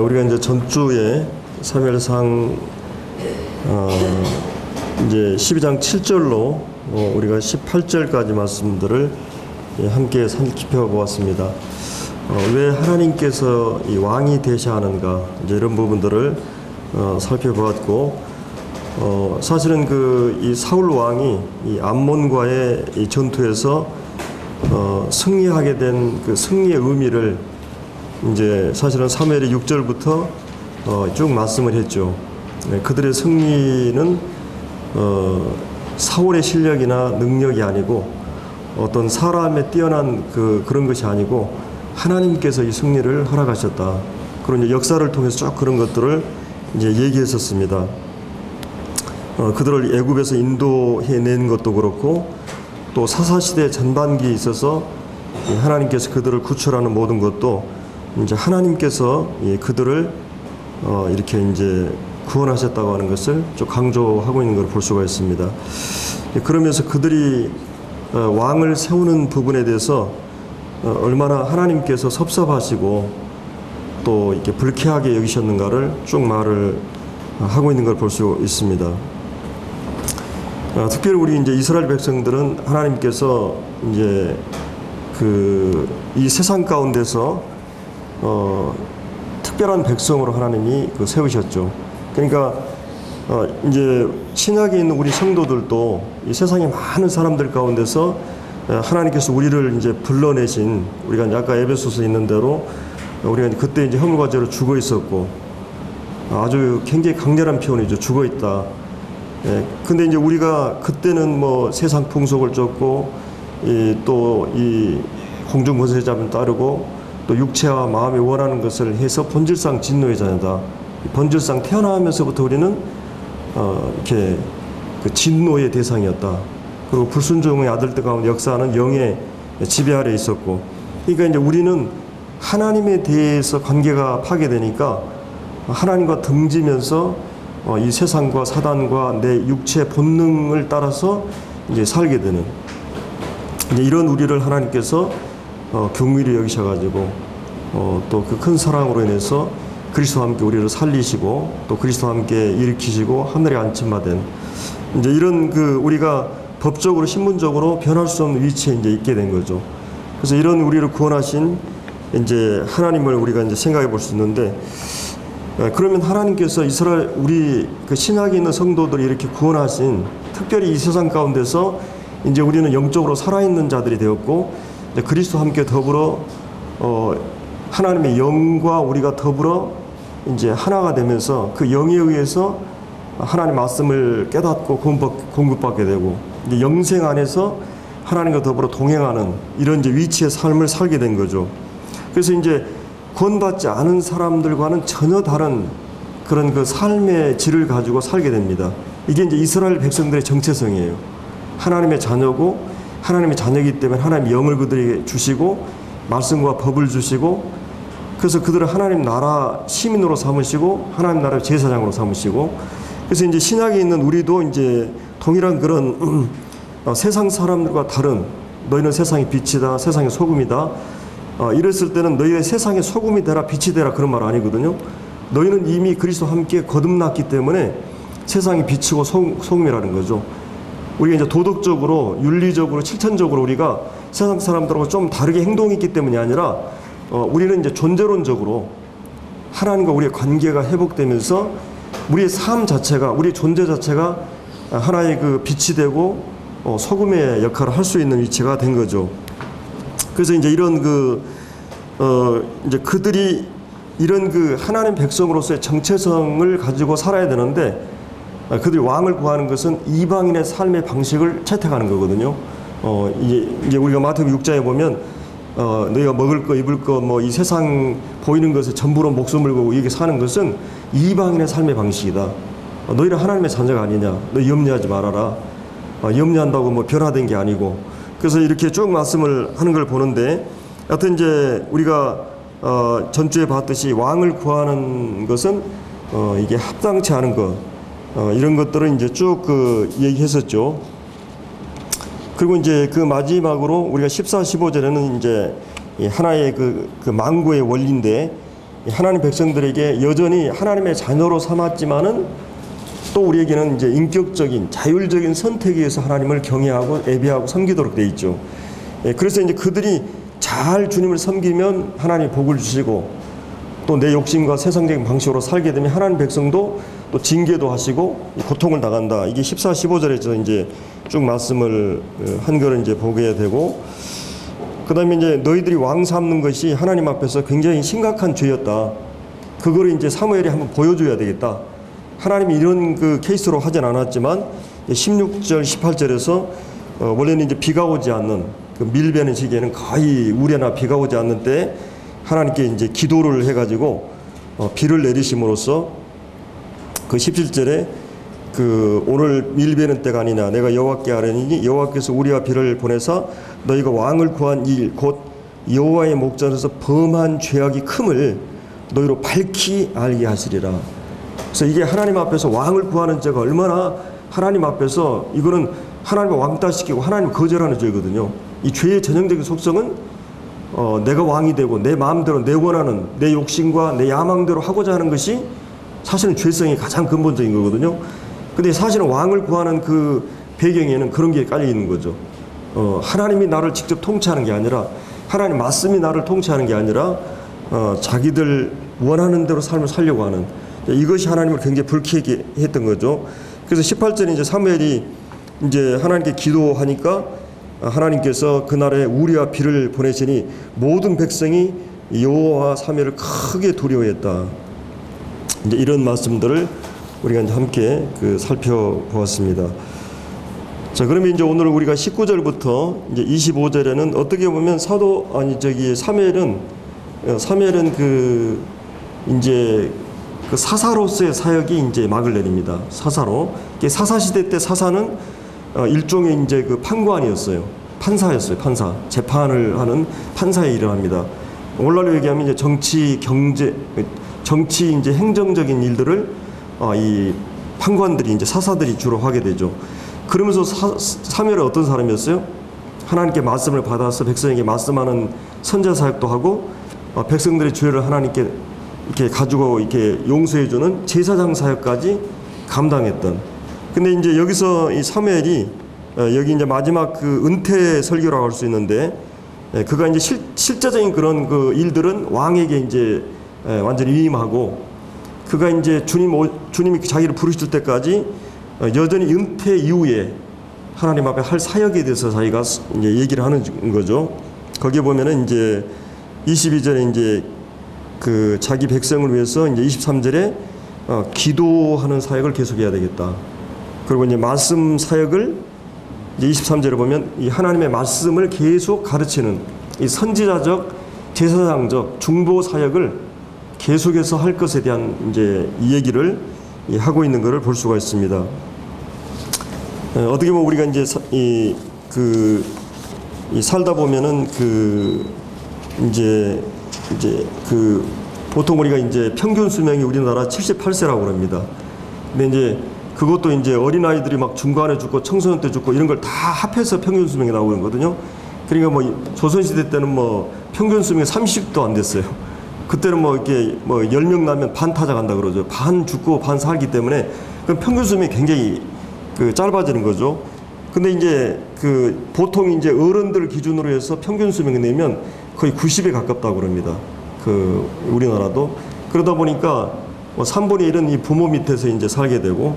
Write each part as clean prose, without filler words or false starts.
우리가 이제 전주에 사무엘상 이제 12장 7절로 우리가 18절까지 말씀들을 함께 살펴보았습니다. 왜 하나님께서 이 왕이 되셔야 하는가, 이제 이런 부분들을 살펴보았고, 사실은 이 사울 왕이 이 암몬과의 이 전투에서 승리하게 된 그 승리의 의미를 이제 사실은 사무엘이 6절부터 쭉 말씀을 했죠. 그들의 승리는 사울의 실력이나 능력이 아니고 어떤 사람의 뛰어난 그런 것이 아니고 하나님께서 이 승리를 허락하셨다. 그런 이제 역사를 통해서 쭉 그런 것들을 이제 얘기했었습니다. 그들을 애굽에서 인도해낸 것도 그렇고, 또 사사시대 전반기에 있어서 하나님께서 그들을 구출하는 모든 것도 이제 하나님께서 그들을 이렇게 이제 구원하셨다고 하는 것을 좀 강조하고 있는 걸 볼 수가 있습니다. 그러면서 그들이 왕을 세우는 부분에 대해서 얼마나 하나님께서 섭섭하시고 또 이렇게 불쾌하게 여기셨는가를 쭉 말을 하고 있는 걸 볼 수 있습니다. 특별히 우리 이제 이스라엘 백성들은 하나님께서 이제 이 세상 가운데서 특별한 백성으로 하나님이 세우셨죠. 그러니까 이제 신약에 있는 우리 성도들도 이 세상의 많은 사람들 가운데서 하나님께서 우리를 이제 불러내신, 우리가 이제 아까 에베소서에 있는 대로 우리가 그때 이제 허물과 죄로 죽어 있었고, 아주 굉장히 강렬한 표현이죠. 죽어 있다. 근데 이제 우리가 그때는 뭐 세상 풍속을 쫓고 또 이 공중 권세자만 따르고 또 육체와 마음이 원하는 것을 해서 본질상 진노의 자녀다. 본질상 태어나면서부터 우리는 이렇게 그 진노의 대상이었다. 그리고 불순종의 아들들 가운데 역사하는 영의 지배 아래 있었고, 그러니까 이제 우리는 하나님에 대해서 관계가 파괴되니까 하나님과 등지면서 이 세상과 사단과 내 육체 본능을 따라서 이제 살게 되는, 이제 이런 우리를 하나님께서 긍휼히 여기셔가지고 또 그 큰 사랑으로 인해서 그리스도와 함께 우리를 살리시고 또 그리스도와 함께 일으키시고 하늘에 안침받은, 이제 이런 우리가 법적으로 신분적으로 변할 수 없는 위치에 이제 있게 된 거죠. 그래서 이런 우리를 구원하신 이제 하나님을 우리가 이제 생각해 볼 수 있는데, 그러면 하나님께서 이스라엘 우리 신약에 있는 성도들이 이렇게 구원하신, 특별히 이 세상 가운데서 이제 우리는 영적으로 살아있는 자들이 되었고, 그리스도와 함께 더불어 하나님의 영과 우리가 더불어 이제 하나가 되면서 그 영에 의해서 하나님 말씀을 깨닫고 공급받게 되고, 이제 영생 안에서 하나님과 더불어 동행하는 이런 이제 위치의 삶을 살게 된 거죠. 그래서 이제 구원받지 않은 사람들과는 전혀 다른 그런 그 삶의 질을 가지고 살게 됩니다. 이게 이제 이스라엘 백성들의 정체성이에요. 하나님의 자녀고, 하나님의 자녀이기 때문에 하나님의 영을 그들에게 주시고 말씀과 법을 주시고, 그래서 그들을 하나님 나라 시민으로 삼으시고 하나님 나라의 제사장으로 삼으시고, 그래서 이제 신약에 있는 우리도 이제 동일한 그런 세상 사람들과 다른, 너희는 세상의 빛이다, 세상의 소금이다, 이랬을 때는 너희의 세상의 소금이 되라, 빛이 되라, 그런 말 아니거든요. 너희는 이미 그리스도와 함께 거듭났기 때문에 세상의 빛이고 소금이라는 거죠. 우리가 이제 도덕적으로, 윤리적으로, 실천적으로 우리가 세상 사람들하고 좀 다르게 행동했기 때문이 아니라 우리는 이제 존재론적으로 하나님과 우리의 관계가 회복되면서 우리의 삶 자체가, 우리의 존재 자체가 하나의 그 빛이 되고 소금의 역할을 할 수 있는 위치가 된 거죠. 그래서 이제 이런 이제 그들이 이런 하나님 백성으로서의 정체성을 가지고 살아야 되는데, 그들이 왕을 구하는 것은 이방인의 삶의 방식을 채택하는 거거든요. 이제 우리가 마태복음 6장에 보면 너희가 먹을 거, 입을 거, 뭐 이 세상 보이는 것에 전부로 목숨을 걸고 이렇게 사는 것은 이방인의 삶의 방식이다. 너희는 하나님의 자녀가 아니냐. 너희 염려하지 말아라. 염려한다고 뭐 변화된 게 아니고. 그래서 이렇게 쭉 말씀을 하는 걸 보는데, 하여튼 이제 우리가 전주에 봤듯이 왕을 구하는 것은 이게 합당치 않은 것, 이런 것들을 이제 쭉 얘기했었죠. 그리고 이제 그 마지막으로 우리가 14, 15절에는 이제 하나의 그 망고의 원리인데, 하나님 백성들에게 여전히 하나님의 자녀로 삼았지만은 또 우리에게는 이제 인격적인 자율적인 선택에 의해서 하나님을 경외하고 예배하고 섬기도록 돼 있죠. 그래서 이제 그들이 잘 주님을 섬기면 하나님이 복을 주시고, 또 내 욕심과 세상적인 방식으로 살게 되면 하나님 백성도 또 징계도 하시고 고통을 당한다. 이게 14, 15절에서 이제 쭉 말씀을 한 거를 이제 보게 되고, 그 다음에 이제 너희들이 왕 삼는 것이 하나님 앞에서 굉장히 심각한 죄였다. 그거를 이제 사무엘이 한번 보여줘야 되겠다. 하나님이 이런 그 케이스로 하진 않았지만 16절, 18절에서 원래는 이제 비가 오지 않는 그 밀베는 시기에는 거의 우레나 비가 오지 않는 때 하나님께 이제 기도를 해가지고 비를 내리심으로써 그 17절에 그 오늘 밀베는 때가 아니냐 내가 여호와께 아뢰니 여호와께서 우리와 비를 보내사 너희가 왕을 구한 일 곧 여호와의 목전에서 범한 죄악이 큼을 너희로 밝히 알게 하시리라. 그래서 이게 하나님 앞에서 왕을 구하는 죄가 얼마나 하나님 앞에서 이거는 하나님을 왕따시키고 하나님 거절하는 죄거든요. 이 죄의 전형적인 속성은 내가 왕이 되고 내 마음대로 내 원하는 내 욕심과 내 야망대로 하고자 하는 것이 사실은 죄성이 가장 근본적인 거거든요. 근데 사실은 왕을 구하는 그 배경에는 그런 게 깔려 있는 거죠. 하나님이 나를 직접 통치하는 게 아니라 하나님 말씀이 나를 통치하는 게 아니라 자기들 원하는 대로 삶을 살려고 하는 이것이 하나님을 굉장히 불쾌하게 했던 거죠. 그래서 18절에 이제 사무엘이 이제 하나님께 기도하니까 하나님께서 그날에 우리와 비를 보내시니 모든 백성이 여호와 사무엘을 크게 두려워했다. 이제 이런 말씀들을 우리가 이제 함께 살펴보았습니다. 자, 그러면 이제 오늘 우리가 19절부터 이제 25절에는 어떻게 보면 사무엘은 이제 그 사사로서의 사역이 이제 막을 내립니다. 사사로. 사사 시대 때 사사는 일종의 이제 그 판관이었어요. 판사였어요. 판사. 재판을 하는 판사의 일을 합니다. 오늘날로 얘기하면 이제 정치, 경제, 정치 이제 행정적인 일들을 이 판관들이 이제 사사들이 주로 하게 되죠. 그러면서 사무엘은 어떤 사람이었어요? 하나님께 말씀을 받아서 백성에게 말씀하는 선자 사역도 하고 백성들의 죄를 하나님께 이렇게 가지고 이렇게 용서해주는 제사장 사역까지 감당했던. 근데 이제 여기서 이 사무엘이 여기 이제 마지막 그 은퇴 설교라고 할 수 있는데 그가 이제 실제적인 그런 그 일들은 왕에게 이제 완전히 위임하고 그가 이제 주님이 자기를 부르실 때까지 여전히 은퇴 이후에 하나님 앞에 할 사역에 대해서 자기가 이제 얘기를 하는 거죠. 거기에 보면은 이제 22절에 이제 그 자기 백성을 위해서 이제 23절에 기도하는 사역을 계속해야 되겠다. 그리고 이제 말씀 사역을 이제 23절에 보면 이 하나님의 말씀을 계속 가르치는 이 선지자적, 제사장적, 중보 사역을 계속해서 할 것에 대한 이제 이 얘기를 하고 있는 것을 볼 수가 있습니다. 어떻게 보면 우리가 이제 살다 보면은 보통 우리가 이제 평균 수명이 우리나라 78세라고 그럽니다. 근데 이제 그것도 이제 어린아이들이 막 중간에 죽고 청소년 때 죽고 이런 걸 다 합해서 평균 수명이 나오는 거거든요. 그러니까 뭐 조선시대 때는 뭐 평균 수명이 30도 안 됐어요. 그때는 뭐 이렇게 뭐 10명 나면 반 타작한다 그러죠. 반 죽고 반 살기 때문에 그럼 평균 수명이 굉장히 짧아지는 거죠. 근데 이제 보통 이제 어른들 기준으로 해서 평균 수명을 내면 거의 90에 가깝다고 그럽니다. 우리나라도. 그러다 보니까 3분의 1은 이 부모 밑에서 이제 살게 되고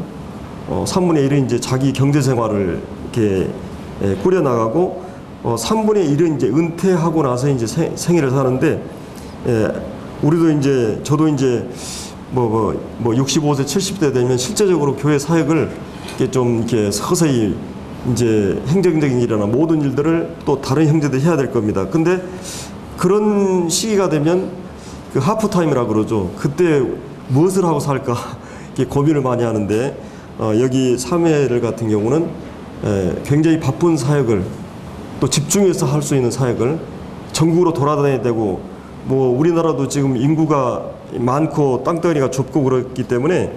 3분의 1은 이제 자기 경제 생활을 이렇게 꾸려나가고 3분의 1은 이제 은퇴하고 나서 이제 생애를 사는데 우리도 이제 저도 이제 뭐 65세 70대 되면 실제적으로 교회 사역을 이렇게 서서히 이제 행정적인 일이나 모든 일들을 또 다른 형제들이 해야 될 겁니다. 근데 그런 시기가 되면 그 하프타임이라고 그러죠. 그때 무엇을 하고 살까 이렇게 고민을 많이 하는데 여기 사무엘 같은 경우는 굉장히 바쁜 사역을 또 집중해서 할 수 있는 사역을 전국으로 돌아다녀야 되고 뭐 우리나라도 지금 인구가 많고 땅덩어리가 좁고 그렇기 때문에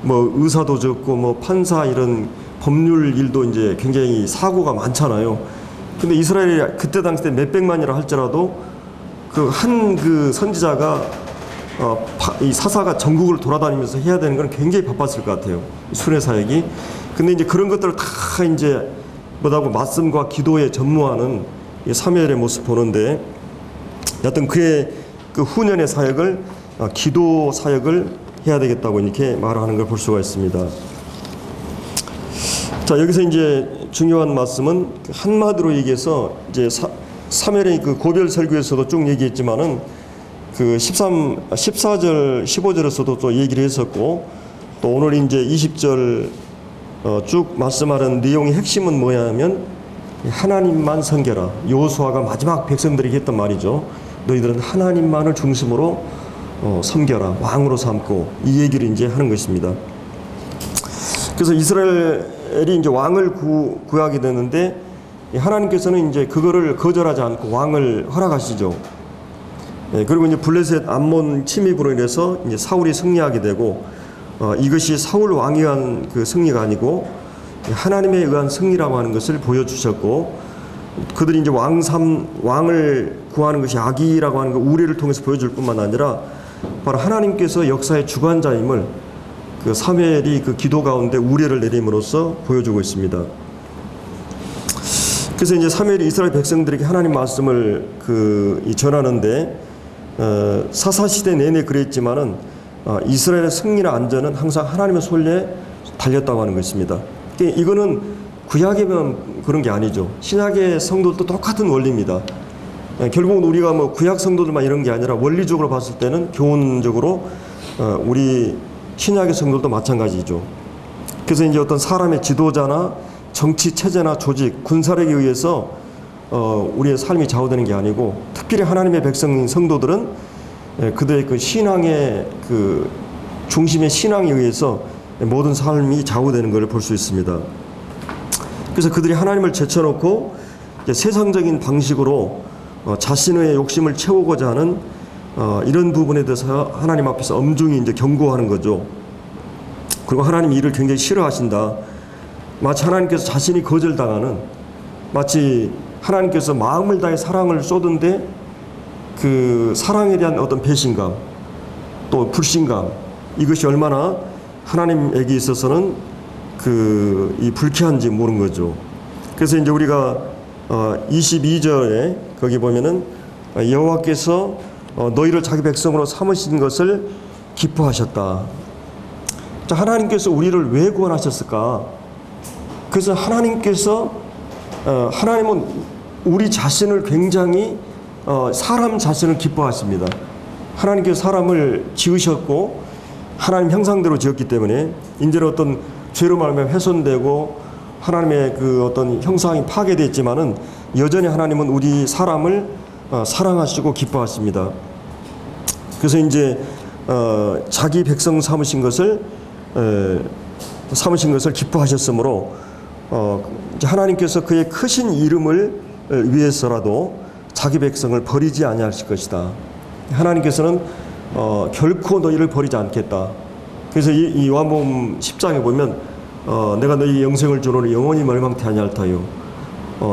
뭐 의사도 적고 뭐 판사 이런 법률 일도 이제 굉장히 사고가 많잖아요. 근데 이스라엘이 그때 당시 때 몇백만이라 할지라도 한 선지자가 이 사사가 전국을 돌아다니면서 해야 되는 건 굉장히 바빴을 것 같아요. 순회 사역이. 근데 이제 그런 것들을 다 이제 뭐라고 말씀과 기도에 전무하는 이 사무엘의 모습 보는데, 여하튼 그의 그 후년의 사역을 기도 사역을 해야 되겠다고 이렇게 말하는 걸 볼 수가 있습니다. 자, 여기서 이제 중요한 말씀은 한마디로 얘기해서 이제 사무엘의 그 고별 설교에서도 쭉 얘기했지만은 그 14절, 15절에서도 또 얘기를 했었고, 또 오늘 이제 20절 쭉 말씀하는 내용의 핵심은 뭐냐면 하나님만 섬겨라. 여호수아가 마지막 백성들에게 했던 말이죠. 너희들은 하나님만을 중심으로 섬겨라. 왕으로 삼고, 이 얘기를 이제 하는 것입니다. 그래서 이스라엘이 이제 왕을 구하게 되는데, 하나님께서는 이제 그거를 거절하지 않고 왕을 허락하시죠. 그리고 이제 블레셋 암몬 침입으로 인해서 이제 사울이 승리하게 되고, 이것이 사울 왕에 의한 그 승리가 아니고 하나님에 의한 승리라고 하는 것을 보여주셨고, 그들이 이제 왕을 구하는 것이 악이라고 하는 거 우리를 통해서 보여줄 뿐만 아니라 바로 하나님께서 역사의 주관자임을 그 사무엘이 그 기도 가운데 우레를 내림으로써 보여주고 있습니다. 그래서 이제 사무엘이 이스라엘 백성들에게 하나님 말씀을 전하는데, 사사시대 내내 그랬지만은 이스라엘의 승리나 안전은 항상 하나님의 손에 달렸다고 하는 것입니다. 이거는 구약에만 그런 게 아니죠. 신약의 성도들도 똑같은 원리입니다. 결국은 우리가 뭐 구약 성도들만 이런 게 아니라 원리적으로 봤을 때는 교훈적으로 우리 신약의 성도들도 마찬가지죠. 그래서 이제 어떤 사람의 지도자나 정치 체제나 조직, 군사력에 의해서 우리의 삶이 좌우되는 게 아니고, 특별히 하나님의 백성 성도들은 그들의 그 신앙의 그 중심의 신앙에 의해서 모든 삶이 좌우되는 것을 볼 수 있습니다. 그래서 그들이 하나님을 제쳐놓고 세상적인 방식으로 자신의 욕심을 채우고자 하는 이런 부분에 대해서 하나님 앞에서 엄중히 이제 경고하는 거죠. 그리고 하나님이 이를 굉장히 싫어하신다. 마치 하나님께서 자신이 거절당하는, 마치 하나님께서 마음을 다해 사랑을 쏟은데 그 사랑에 대한 어떤 배신감, 또 불신감, 이것이 얼마나 하나님에게 있어서는 이 불쾌한지 모르는 거죠. 그래서 이제 우리가 22절에 거기 보면은 여호와께서 너희를 자기 백성으로 삼으신 것을 기뻐하셨다. 자, 하나님께서 우리를 왜 구원하셨을까? 그래서 하나님은 우리 자신을 굉장히 사람 자신을 기뻐하십니다. 하나님께서 사람을 지으셨고 하나님 형상대로 지었기 때문에 이제는 어떤 죄로 말하면 훼손되고 하나님의 그 어떤 형상이 파괴됐지만은 여전히 하나님은 우리 사람을 사랑하시고 기뻐하십니다. 그래서 이제 자기 백성 삼으신 것을 기뻐하셨으므로 이제 하나님께서 그의 크신 이름을 위해서라도 자기 백성을 버리지 아니하실 것이다. 하나님께서는 결코 너희를 버리지 않겠다. 그래서 이 요한복음 10장에 보면 내가 너희 영생을 주노니 영원히 멸망케 아니할 터요.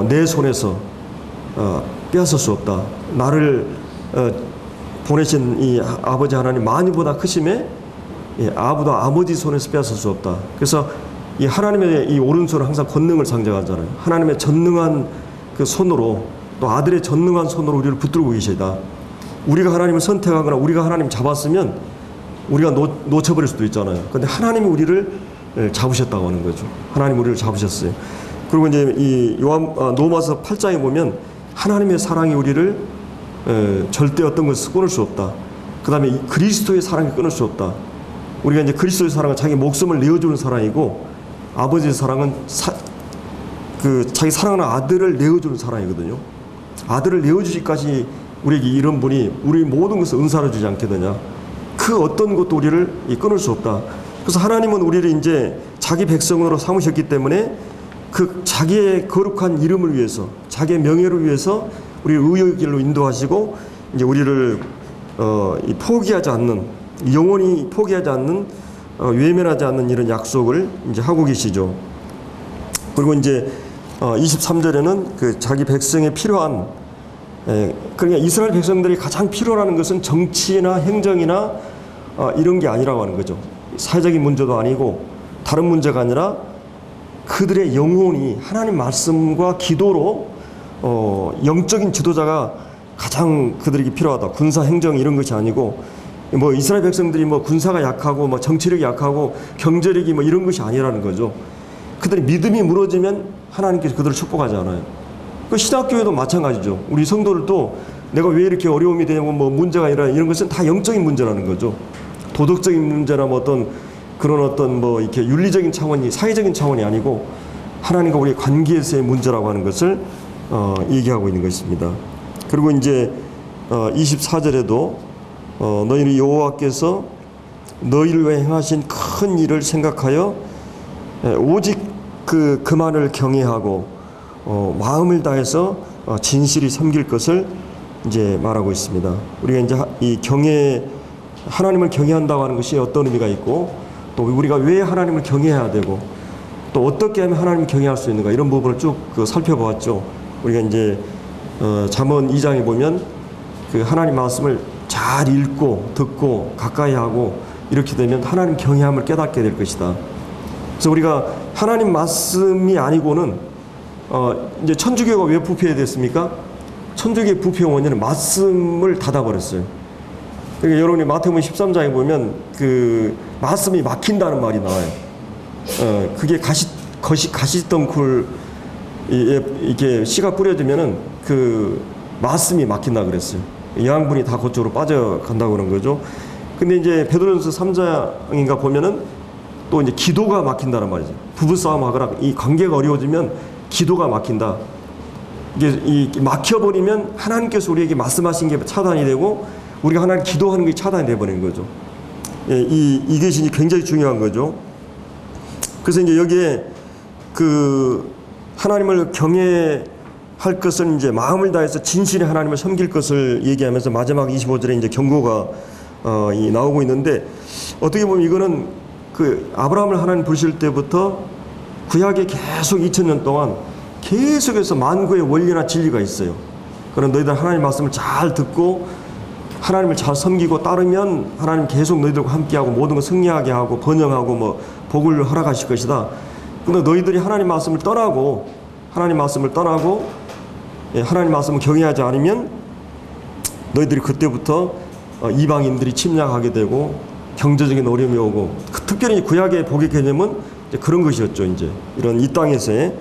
내 손에서 빼앗을 수 없다. 나를 보내신 이 아버지 하나님 만유보다 크심에 아부도 아버지 손에서 빼앗을 수 없다. 그래서 이 하나님의 이 오른손은 항상 권능을 상징하잖아요. 하나님의 전능한 그 손으로, 또 아들의 전능한 손으로 우리를 붙들고 계시다. 우리가 하나님을 선택하거나 우리가 하나님 잡았으면 우리가 놓쳐버릴 수도 있잖아요. 그런데 하나님이 우리를 잡으셨다고 하는 거죠. 하나님 우리를 잡으셨어요. 그리고 이제 이 로마서 8장에 보면 하나님의 사랑이 우리를 절대 어떤 것을 끊을 수 없다. 그 다음에 그리스도의 사랑이 끊을 수 없다. 우리가 이제 그리스도의 사랑은 자기 목숨을 내어주는 사랑이고, 아버지의 사랑은 자기 사랑하는 아들을 내어주는 사랑이거든요. 아들을 내어주기까지 우리에게 이런 분이 우리 모든 것을 은사로 주지 않겠느냐. 그 어떤 것도 우리를 끊을 수 없다. 그래서 하나님은 우리를 이제 자기 백성으로 삼으셨기 때문에 그 자기의 거룩한 이름을 위해서, 자기의 명예를 위해서 우리를 의의 길로 인도하시고, 이제 우리를 포기하지 않는, 영원히 포기하지 않는, 외면하지 않는 이런 약속을 이제 하고 계시죠. 그리고 이제 23절에는 그 자기 백성에 필요한 그러니까 이스라엘 백성들이 가장 필요로 하는 것은 정치나 행정이나 이런 게 아니라고 하는 거죠. 사회적인 문제도 아니고 다른 문제가 아니라 그들의 영혼이 하나님 말씀과 기도로 영적인 지도자가 가장 그들에게 필요하다. 군사 행정 이런 것이 아니고 뭐 이스라엘 백성들이 뭐 군사가 약하고 뭐 정치력이 약하고 경제력이 뭐 이런 것이 아니라는 거죠. 그들의 믿음이 무너지면 하나님께서 그들을 축복하지 않아요. 그 신학교에도 마찬가지죠. 우리 성도들도 내가 왜 이렇게 어려움이 되냐고 뭐 문제가 아니라 이런 것은 다 영적인 문제라는 거죠. 도덕적인 문제나 뭐 어떤 그런 어떤 뭐 이렇게 윤리적인 차원이 사회적인 차원이 아니고 하나님과 우리의 관계에서의 문제라고 하는 것을 얘기하고 있는 것입니다. 그리고 이제 24절에도 너희는 여호와께서 너희를 위해 행하신 큰 일을 생각하여 오직 그만을 경외하고 마음을 다해서 진실히 섬길 것을 이제 말하고 있습니다. 우리가 이제 이 하나님을 경외한다고 하는 것이 어떤 의미가 있고 또 우리가 왜 하나님을 경외해야 되고 또 어떻게 하면 하나님을 경외할 수 있는가 이런 부분을 쭉 살펴보았죠. 우리가 이제 잠언 2장에 보면 그 하나님 말씀을 잘 읽고 듣고 가까이 하고 이렇게 되면 하나님 경외함을 깨닫게 될 것이다. 그래서 우리가 하나님 말씀이 아니고는 이제 천주교가 왜 부패해야 됐습니까? 천주교의 부패의 원인은 말씀을 닫아버렸어요. 그러니까 여러분이 마태복음 13장에 보면 그 말씀이 막힌다는 말이 나와요. 그게 가시덩굴 이렇게 씨가 뿌려지면은 그 말씀이 막힌다 그랬어요. 영양분이 다 그쪽으로 빠져간다고 그런 거죠. 근데 이제 베드로전서 3장인가 보면은 또 이제 기도가 막힌다는 말이죠. 부부싸움 하거나 이 관계가 어려워지면 기도가 막힌다. 이게 막혀버리면 하나님께서 우리에게 말씀하신 게 차단이 되고 우리가 하나님 기도하는 게 차단이 돼버리는 거죠. 예, 이것이 굉장히 중요한 거죠. 그래서 이제 여기에 그 하나님을 경외할 것은 이제 마음을 다해서 진실히 하나님을 섬길 것을 얘기하면서 마지막 25절에 이제 경고가 나오고 있는데 어떻게 보면 이거는 그 아브라함을 하나님 부르실 때부터 구약에 계속 2000년 동안 계속해서 만구의 원리나 진리가 있어요. 그런 너희들 하나님 말씀을 잘 듣고 하나님을 잘 섬기고 따르면 하나님 계속 너희들과 함께하고 모든 걸 승리하게 하고 번영하고 뭐 복을 허락하실 것이다. 그런데 너희들이 하나님 말씀을 떠나고 하나님 말씀을 경외하지 않으면 너희들이 그때부터 이방인들이 침략하게 되고 경제적인 어려움이 오고 특별히 구약의 복의 개념은 이제 그런 것이었죠. 이제 이런 이 땅에서의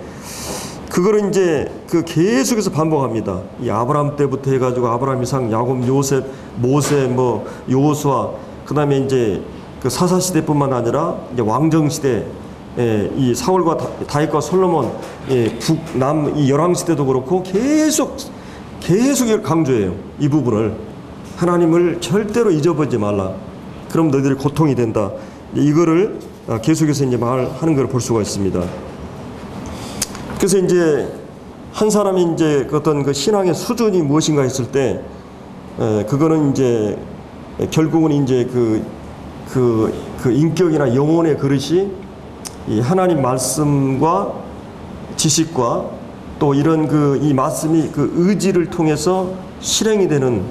그거를 이제 그 계속해서 반복합니다. 이 아브라함 때부터 해가지고 아브라함, 이삭, 야곱, 요셉, 모세, 뭐 여호수아, 그다음에 이제 그 사사 시대뿐만 아니라 이제 왕정 시대, 이 사울과 다윗과 솔로몬, 북남 이 열왕 시대도 그렇고 계속 이걸 강조해요. 이 부분을 하나님을 절대로 잊어버리지 말라. 그럼 너희들이 고통이 된다. 이거를 계속해서 이제 말하는 걸 볼 수가 있습니다. 그래서 이제 한 사람이 이제 어떤 그 신앙의 수준이 무엇인가 했을 때, 그거는 이제 결국은 이제 그 인격이나 영혼의 그릇이 이 하나님 말씀과 지식과 또 이런 이 말씀이 그 의지를 통해서 실행이 되는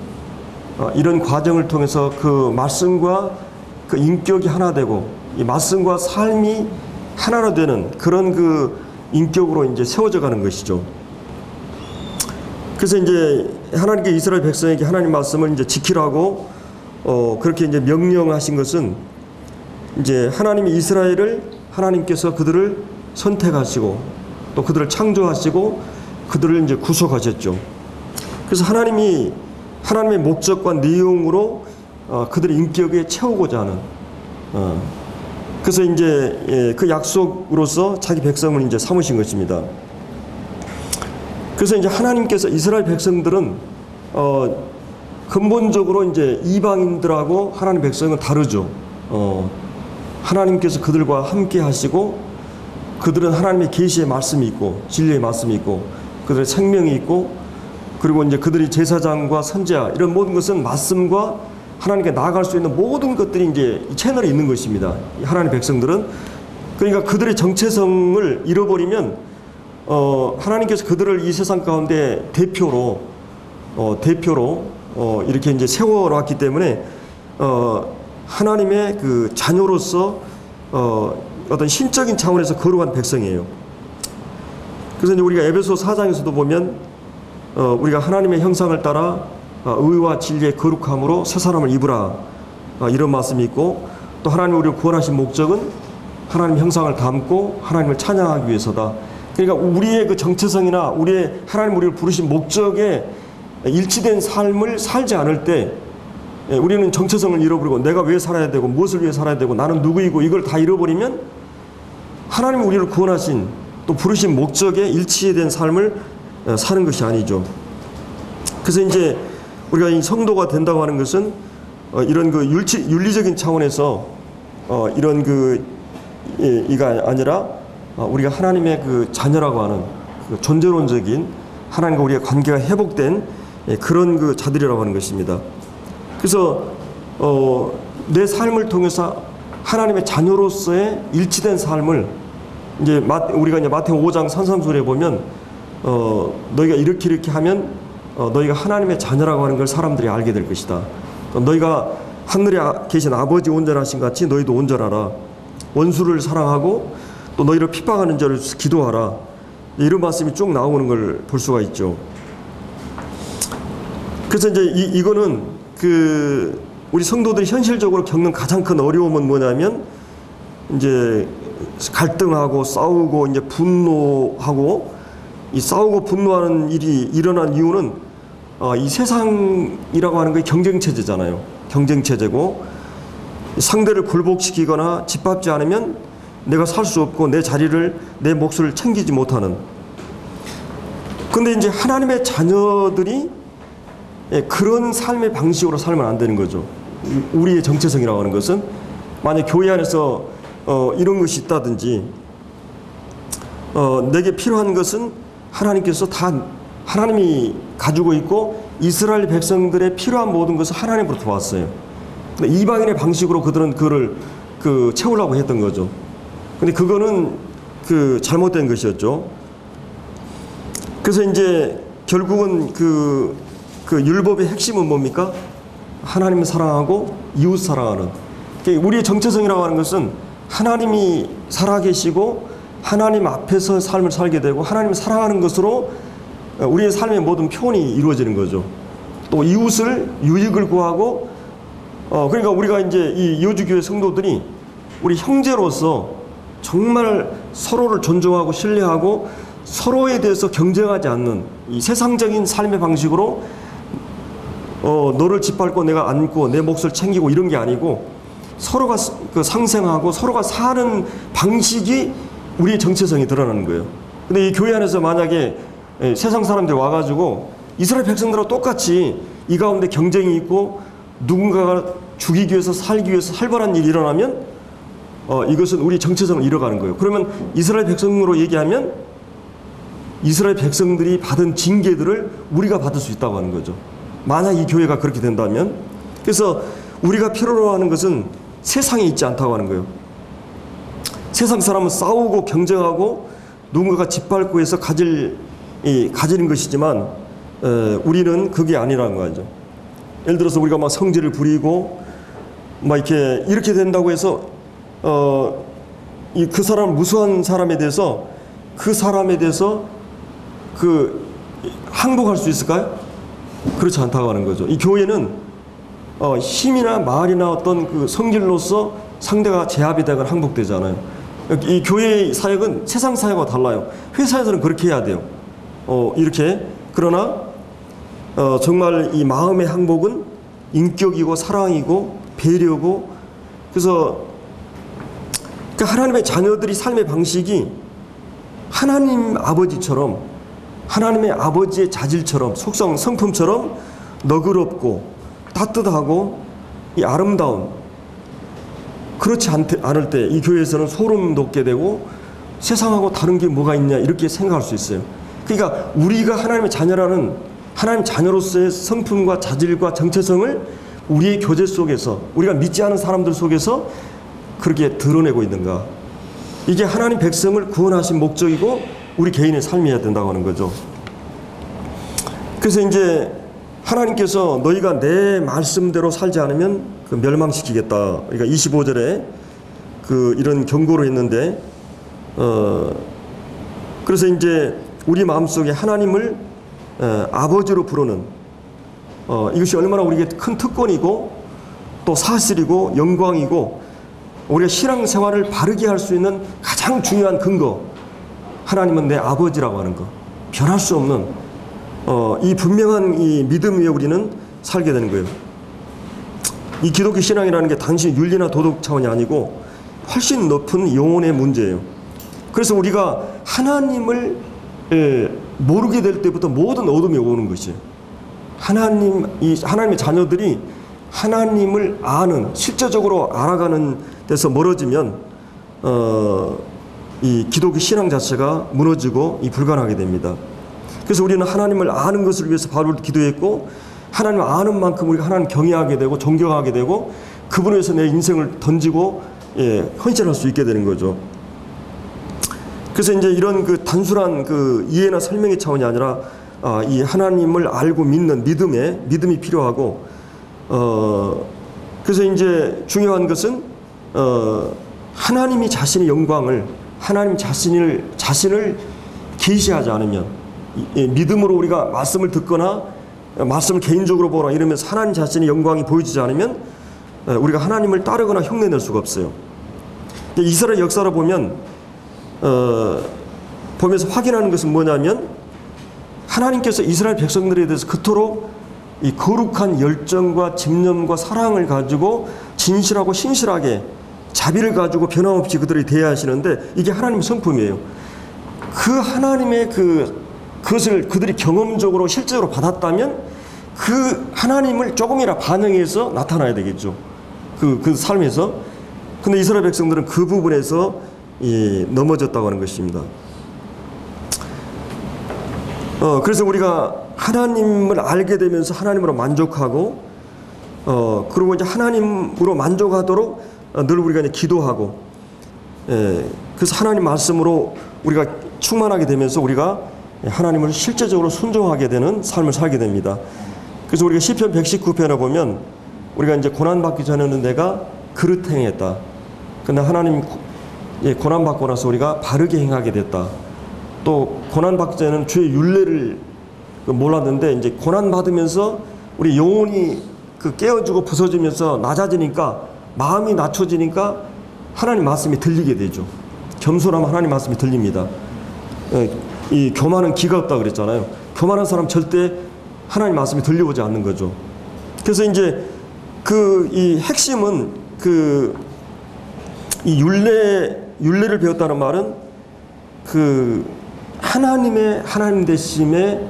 이런 과정을 통해서 그 말씀과 그 인격이 하나 되고 이 말씀과 삶이 하나로 되는 그런 그 인격으로 이제 세워져 가는 것이죠. 그래서 이제 하나님께 이스라엘 백성에게 하나님 말씀을 이제 지키라고 그렇게 이제 명령하신 것은 이제 하나님이 이스라엘을 하나님께서 그들을 선택하시고 또 그들을 창조하시고 그들을 이제 구속하셨죠. 그래서 하나님이 하나님의 목적과 내용으로 그들의 인격에 채우고자 하는 그래서 이제 그 약속으로서 자기 백성을 이제 삼으신 것입니다. 그래서 이제 하나님께서 이스라엘 백성들은 근본적으로 이제 이방인들하고 하나님 백성은 다르죠. 하나님께서 그들과 함께 하시고 그들은 하나님의 계시의 말씀이 있고 진리의 말씀이 있고 그들의 생명이 있고 그리고 이제 그들이 제사장과 선지자 이런 모든 것은 말씀과 하나님께 나아갈 수 있는 모든 것들이 이제 이 채널에 있는 것입니다. 하나님 백성들은 그러니까 그들의 정체성을 잃어버리면 하나님께서 그들을 이 세상 가운데 대표로 대표로 이렇게 이제 세워놨기 때문에 하나님의 그 자녀로서 어떤 신적인 차원에서 거룩한 백성이에요. 그래서 이제 우리가 에베소 4장에서도 보면 우리가 하나님의 형상을 따라 의와 진리의 거룩함으로 새 사람을 입으라, 이런 말씀이 있고, 또 하나님이 우리를 구원하신 목적은 하나님의 형상을 담고 하나님을 찬양하기 위해서다. 그러니까 우리의 그 정체성이나 우리의 하나님 우리를 부르신 목적에 일치된 삶을 살지 않을 때 우리는 정체성을 잃어버리고 내가 왜 살아야 되고 무엇을 위해 살아야 되고 나는 누구이고 이걸 다 잃어버리면 하나님이 우리를 구원하신 또 부르신 목적에 일치된 삶을 사는 것이 아니죠. 그래서 이제 우리가 이 성도가 된다고 하는 것은 이런 그 윤리적인 차원에서 이런 이가 아니라 우리가 하나님의 그 자녀라고 하는 그 존재론적인 하나님과 우리의 관계가 회복된 그런 그 자들이라고 하는 것입니다. 그래서 내 삶을 통해서 하나님의 자녀로서의 일치된 삶을 이제 우리가 이제 마태오 5장 산상수훈에 보면 너희가 이렇게 하면 너희가 하나님의 자녀라고 하는 걸 사람들이 알게 될 것이다. 너희가 하늘에 계신 아버지 온전하신 같이 너희도 온전하라. 원수를 사랑하고 또 너희를 핍박하는 자를 기도하라. 이런 말씀이 쭉 나오는 걸 볼 수가 있죠. 그래서 이제 이거는 우리 성도들이 현실적으로 겪는 가장 큰 어려움은 뭐냐면 이제 갈등하고 싸우고 이제 분노하고, 이 싸우고 분노하는 일이 일어난 이유는 이 세상이라고 하는 게 경쟁 체제잖아요. 경쟁 체제고 상대를 굴복시키거나 짓밟지 않으면 내가 살 수 없고 내 몫을 챙기지 못하는. 근데 이제 하나님의 자녀들이 그런 삶의 방식으로 살면 안 되는 거죠. 우리의 정체성이라고 하는 것은 만약 교회 안에서 이런 것이 있다든지 내게 필요한 것은 하나님께서 다 하나님이 가지고 있고 이스라엘 백성들의 필요한 모든 것을 하나님으로부터 왔어요. 근데 이방인의 방식으로 그들은 그를 채우려고 했던 거죠. 근데 그거는 잘못된 것이었죠. 그래서 이제 결국은 율법의 핵심은 뭡니까? 하나님을 사랑하고 이웃 사랑하는. 우리의 정체성이라고 하는 것은 하나님이 살아계시고 하나님 앞에서 삶을 살게 되고 하나님을 사랑하는 것으로 우리의 삶의 모든 표현이 이루어지는 거죠. 또 이웃을 유익을 구하고 그러니까 우리가 이제 이 여주교회 성도들이 우리 형제로서 정말 서로를 존중하고 신뢰하고 서로에 대해서 경쟁하지 않는 이 세상적인 삶의 방식으로 너를 짓밟고 내가 안고 내 몫을 챙기고 이런 게 아니고 서로가 상생하고 서로가 사는 방식이 우리의 정체성이 드러나는 거예요. 근데 이 교회 안에서 만약에 세상 사람들이 와가지고 이스라엘 백성들하고 똑같이 이 가운데 경쟁이 있고 누군가가 죽이기 위해서 살기 위해서 살벌한 일이 일어나면 이것은 우리 정체성을 잃어가는 거예요. 그러면 이스라엘 백성으로 얘기하면 이스라엘 백성들이 받은 징계들을 우리가 받을 수 있다고 하는 거죠. 만약 이 교회가 그렇게 된다면. 그래서 우리가 필요로 하는 것은 세상에 있지 않다고 하는 거예요. 세상 사람은 싸우고 경쟁하고 누군가가 짓밟고 해서 가지는 것이지만 우리는 그게 아니라는 거죠. 예를 들어서 우리가 막 성질을 부리고 막 이렇게 된다고 해서 그 사람 무수한 사람에 대해서 항복할 수 있을까요? 그렇지 않다고 하는 거죠. 이 교회는 힘이나 말이나 어떤 성질로서 상대가 제압이 되거나 항복되잖아요. 이 교회의 사역은 세상 사역과 달라요. 회사에서는 그렇게 해야 돼요. 이렇게. 그러나 정말 이 마음의 항복은 인격이고 사랑이고 배려고. 그래서 하나님의 자녀들이 삶의 방식이 하나님 아버지처럼 하나님의 아버지의 자질처럼 속성 성품처럼 너그럽고 따뜻하고 이 아름다운, 그렇지 않을 때 이 교회에서는 소름 돋게 되고 세상하고 다른 게 뭐가 있냐 이렇게 생각할 수 있어요. 그러니까 우리가 하나님의 자녀라는 하나님 자녀로서의 성품과 자질과 정체성을 우리의 교제 속에서 우리가 믿지 않은 사람들 속에서 그렇게 드러내고 있는가. 이게 하나님 백성을 구원하신 목적이고 우리 개인의 삶이어야 된다고 하는 거죠. 그래서 이제 하나님께서 너희가 내 말씀대로 살지 않으면 그 멸망시키겠다. 그러니까 25절에 그 이런 경고를 했는데, 그래서 이제 우리 마음속에 하나님을 아버지로 부르는 이것이 얼마나 우리에게 큰 특권이고 또 사실이고 영광이고 우리가 신앙생활을 바르게 할 수 있는 가장 중요한 근거, 하나님은 내 아버지라고 하는 거, 변할 수 없는 이 분명한 이 믿음 위에 우리는 살게 되는 거예요. 이 기독교 신앙이라는 게 단순히 윤리나 도덕 차원이 아니고 훨씬 높은 영혼의 문제예요. 그래서 우리가 하나님을 모르게 될 때부터 모든 어둠이 오는 것이에요. 하나님의 자녀들이 하나님을 아는, 실제적으로 알아가는 데서 멀어지면 이 기독교 신앙 자체가 무너지고 불가능하게 됩니다. 그래서 우리는 하나님을 아는 것을 위해서 바울도 기도했고, 하나님을 아는 만큼 우리가 하나님 경외하게 되고 존경하게 되고 그분을 위해서 내 인생을 던지고 헌신할 수 있게 되는 거죠. 그래서 이제 이런 그 단순한 그 이해나 설명의 차원이 아니라 이 하나님을 알고 믿는 믿음이 필요하고, 그래서 이제 중요한 것은 하나님이 자신의 영광을, 하나님 자신을 계시하지 않으면, 믿음으로 우리가 말씀을 듣거나 말씀을 개인적으로 보라 이러면서 하나님 자신의 영광이 보여지지 않으면 우리가 하나님을 따르거나 흉내낼 수가 없어요. 이스라엘 역사를 보면서 확인하는 것은 뭐냐면, 하나님께서 이스라엘 백성들에 대해서 그토록 이 거룩한 열정과 집념과 사랑을 가지고 진실하고 신실하게 자비를 가지고 변함없이 그들을 대하시는데, 이게 하나님의 성품이에요. 그 하나님의 그것을 그들이 경험적으로 실제로 받았다면 그 하나님을 조금이라 반영해서 나타나야 되겠죠. 그 삶에서. 근데 이스라엘 백성들은 그 부분에서 넘어졌다고 하는 것입니다. 그래서 우리가 하나님을 알게 되면서 하나님으로 만족하고, 그리고 이제 하나님으로 만족하도록 늘 우리가 이제 기도하고, 그래서 하나님 말씀으로 우리가 충만하게 되면서 우리가 하나님을 실제적으로 순종하게 되는 삶을 살게 됩니다. 그래서 우리가 시편 119편에 보면, 우리가 이제 고난받기 전에는 내가 그릇 행했다. 근데 하나님 고난받고 나서 우리가 바르게 행하게 됐다. 또 고난받기 전에는 주의 율례를 몰랐는데, 이제 고난받으면서 우리 영혼이 깨어지고 부서지면서 낮아지니까, 마음이 낮춰지니까 하나님 말씀이 들리게 되죠. 겸손하면 하나님 말씀이 들립니다. 이 교만은 기가 없다 그랬잖아요. 교만한 사람 절대 하나님 말씀이 들려오지 않는 거죠. 그래서 이제 이 핵심은 이 율례를 배웠다는 말은 하나님 되심의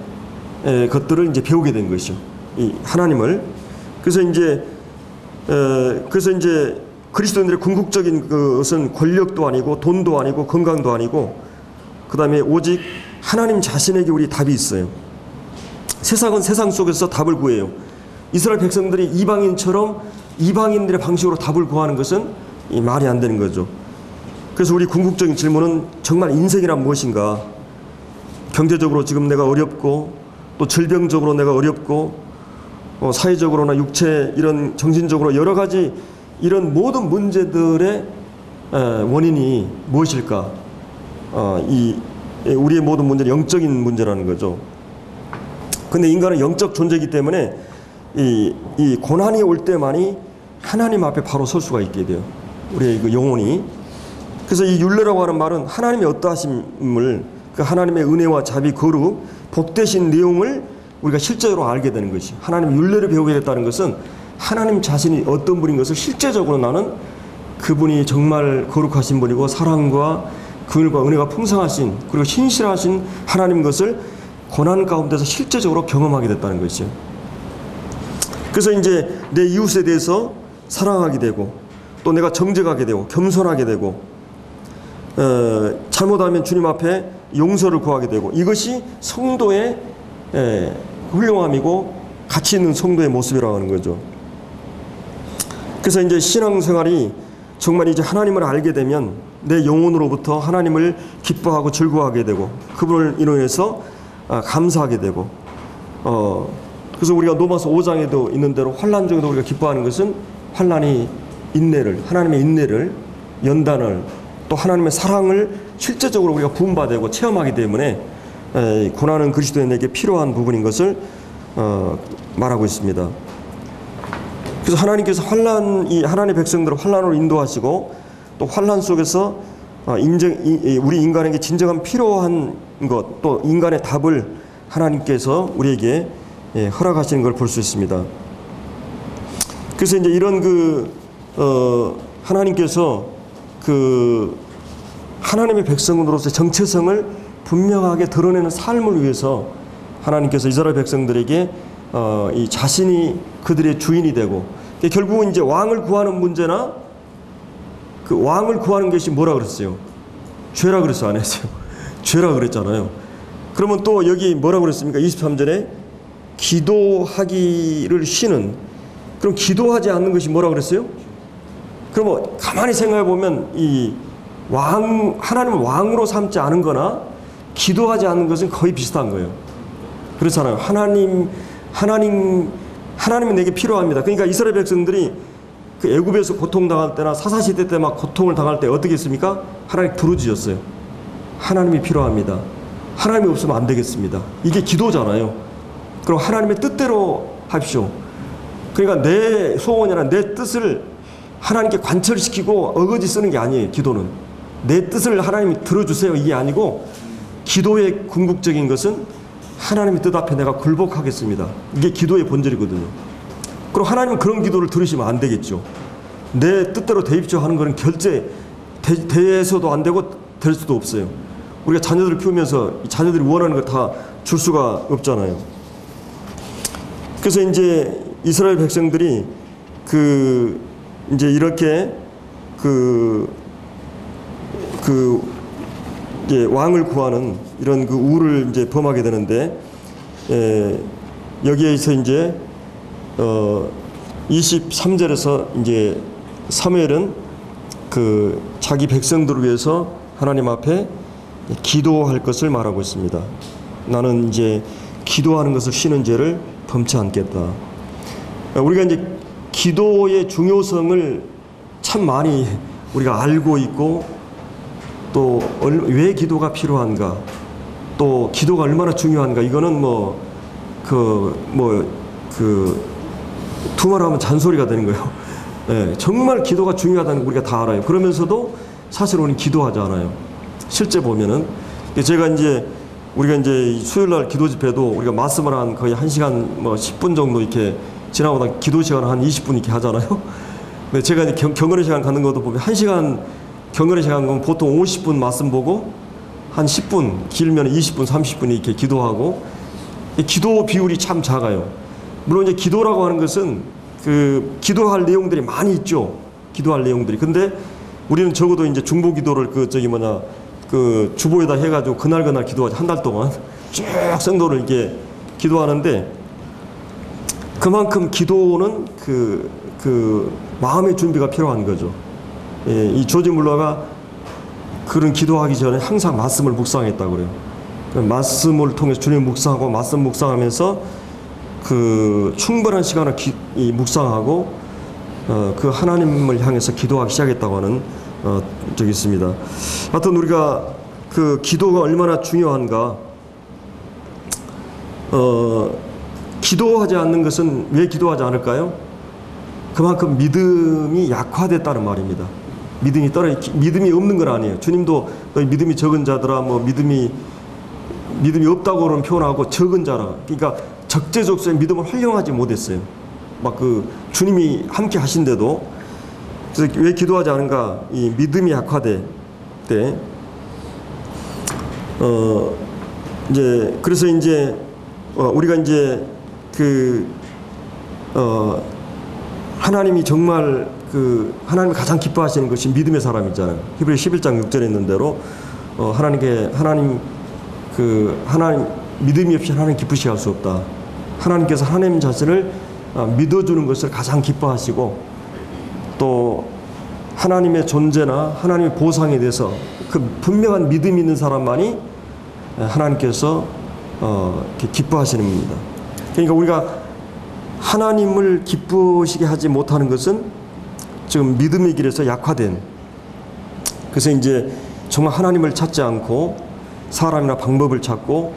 것들을 이제 배우게 된 것이죠. 이 하나님을. 그래서 이제 그리스도인들의 궁극적인 것은 권력도 아니고 돈도 아니고 건강도 아니고, 그 다음에 오직 하나님 자신에게 우리 답이 있어요. 세상은 세상 속에서 답을 구해요. 이스라엘 백성들이 이방인처럼 이방인들의 방식으로 답을 구하는 것은 말이 안 되는 거죠. 그래서 우리 궁극적인 질문은 정말 인생이란 무엇인가? 경제적으로 지금 내가 어렵고, 또 질병적으로 내가 어렵고, 사회적으로나 육체 이런 정신적으로 여러 가지 이런 모든 문제들의 원인이 무엇일까? 우리의 모든 문제는 영적인 문제라는 거죠. 근데 인간은 영적 존재이기 때문에 이 고난이 올 때만이 하나님 앞에 바로 설 수가 있게 돼요. 우리의 그 영혼이. 그래서 이 율례라고 하는 말은 하나님의 어떠하심을, 그 하나님의 은혜와 자비, 거룩, 복되신 내용을 우리가 실제로 알게 되는 것이, 하나님의 율례를 배우게 됐다는 것은 하나님 자신이 어떤 분인 것을 실제적으로 나는 그분이 정말 거룩하신 분이고 사랑과 긍휼과 은혜가 풍성하신, 그리고 신실하신 하나님 것을 고난 가운데서 실제적으로 경험하게 됐다는 것이죠. 그래서 이제 내 이웃에 대해서 사랑하게 되고, 또 내가 정직하게 되고 겸손하게 되고, 잘못하면 주님 앞에 용서를 구하게 되고, 이것이 성도의 훌륭함이고 가치 있는 성도의 모습이라고 하는 거죠. 그래서 이제 신앙생활이 정말 이제 하나님을 알게 되면 내 영혼으로부터 하나님을 기뻐하고 즐거워하게 되고, 그분을 인해서 감사하게 되고, 또 그래서 우리가 로마서 5장에도 있는 대로 환난 중에도 우리가 기뻐하는 것은 환난이 인내를, 하나님의 인내를, 연단을, 또 하나님의 사랑을 실제적으로 우리가 부음받고 체험하기 때문에 고난은 그리스도인에게 필요한 부분인 것을 말하고 있습니다. 그래서 하나님께서 하나님의 백성들을 환난으로 인도하시고 또 환난 속에서 우리 인간에게 진정한 필요한 것, 또 인간의 답을 하나님께서 우리에게 허락하시는 걸 볼 수 있습니다. 그래서 이제 이런 하나님께서 하나님의 백성으로서의 정체성을 분명하게 드러내는 삶을 위해서 하나님께서 이스라엘 백성들에게 이 자신이 그들의 주인이 되고, 결국은 이제 왕을 구하는 문제나 그 왕을 구하는 것이 뭐라 그랬어요? 죄라 그랬어요, 안 했어요? 죄라 그랬잖아요. 그러면 또 여기 뭐라 그랬습니까? 23절에 기도하기를 쉬는. 그럼 기도하지 않는 것이 뭐라 그랬어요? 그러면 가만히 생각해 보면 하나님을 왕으로 삼지 않은 거나 기도하지 않는 것은 거의 비슷한 거예요. 그렇잖아요. 하나님이 내게 필요합니다. 그러니까 이스라엘 백성들이 그 애굽에서 고통당할 때나 사사시대 때 막 고통을 당할 때 어떻게 했습니까? 하나님 부르짖었어요. 하나님이 필요합니다. 하나님이 없으면 안 되겠습니다. 이게 기도잖아요. 그럼 하나님의 뜻대로 하십시오. 그러니까 내 소원이나 내 뜻을 하나님께 관철시키고 어거지 쓰는 게 아니에요. 기도는 내 뜻을 하나님이 들어주세요, 이게 아니고, 기도의 궁극적인 것은 하나님의 뜻 앞에 내가 굴복하겠습니다. 이게 기도의 본질이거든요. 그럼 하나님은 그런 기도를 들으시면 안 되겠죠. 내 뜻대로 되십시오 하는 것은 돼서도 안 되고 될 수도 없어요. 우리가 자녀들을 키우면서 자녀들이 원하는 걸 다 줄 수가 없잖아요. 그래서 이제 이스라엘 백성들이 이제 이렇게 이제 왕을 구하는 이런 우를 이제 범하게 되는데, 여기에서 이제 23절에서 이제 사무엘은 자기 백성들을 위해서 하나님 앞에 기도할 것을 말하고 있습니다. 나는 이제 기도하는 것을 쉬는 죄를 범치 않겠다. 우리가 이제 기도의 중요성을 참 많이 우리가 알고 있고, 또 왜 기도가 필요한가, 또 기도가 얼마나 중요한가, 이거는 두말하면 잔소리가 되는 거예요. 네, 정말 기도가 중요하다는 거 우리가 다 알아요. 그러면서도 사실 우리는 기도하지 않아요. 실제 보면은 우리가 이제 수요일 날 기도 집회도 우리가 말씀을 한 거의 1시간 10분 정도 이렇게 지나보다 기도 시간 한 20분 이렇게 하잖아요. 근데 제가 이제 경건의 시간 갖는 것도 보면 1시간 경건의 시간 보면 보통 50분 말씀 보고 한 10분, 길면 20분, 30분 이렇게 기도하고, 기도 비율이 참 작아요. 물론 이제 기도라고 하는 것은 기도할 내용들이 많이 있죠. 기도할 내용들이. 근데 우리는 적어도 이제 중보 기도를 주보에다 해가지고 그날 기도하지. 한 달 동안 쭉 성도를 이렇게 기도하는데, 그만큼 기도는 마음의 준비가 필요한 거죠. 이 조지 물러가 그런 기도하기 전에 항상 말씀을 묵상했다고 그래요. 말씀을 통해서 주님 묵상하고 말씀 묵상하면서 충분한 시간을 묵상하고 그 하나님을 향해서 기도하기 시작했다고 하는 적이 있습니다. 하여튼 우리가 기도가 얼마나 중요한가, 기도하지 않는 것은 왜 기도하지 않을까요? 그만큼 믿음이 약화됐다는 말입니다. 믿음이 없는 건 아니에요. 주님도 너희 믿음이 적은 자들아, 믿음이 없다고는 표현하고 적은 자라. 그러니까 적재적소에 믿음을 활용하지 못했어요. 주님이 함께 하신데도. 그래서 왜 기도하지 않은가? 이 믿음이 약화될 때, 그래서 우리가 하나님이 정말 하나님이 가장 기뻐하시는 것이 믿음의 사람이잖아요. 히브리 11장 6절에 있는 대로 하나님 믿음이 없이 하나님 기쁘시게 할 수 없다. 하나님께서 하나님 자신을 믿어주는 것을 가장 기뻐하시고, 또 하나님의 존재나 하나님의 보상에 대해서 분명한 믿음이 있는 사람만이 하나님께서 기뻐하시는 겁니다. 그러니까 우리가 하나님을 기쁘시게 하지 못하는 것은 지금 믿음의 길에서 약화된, 그래서 이제 정말 하나님을 찾지 않고 사람이나 방법을 찾고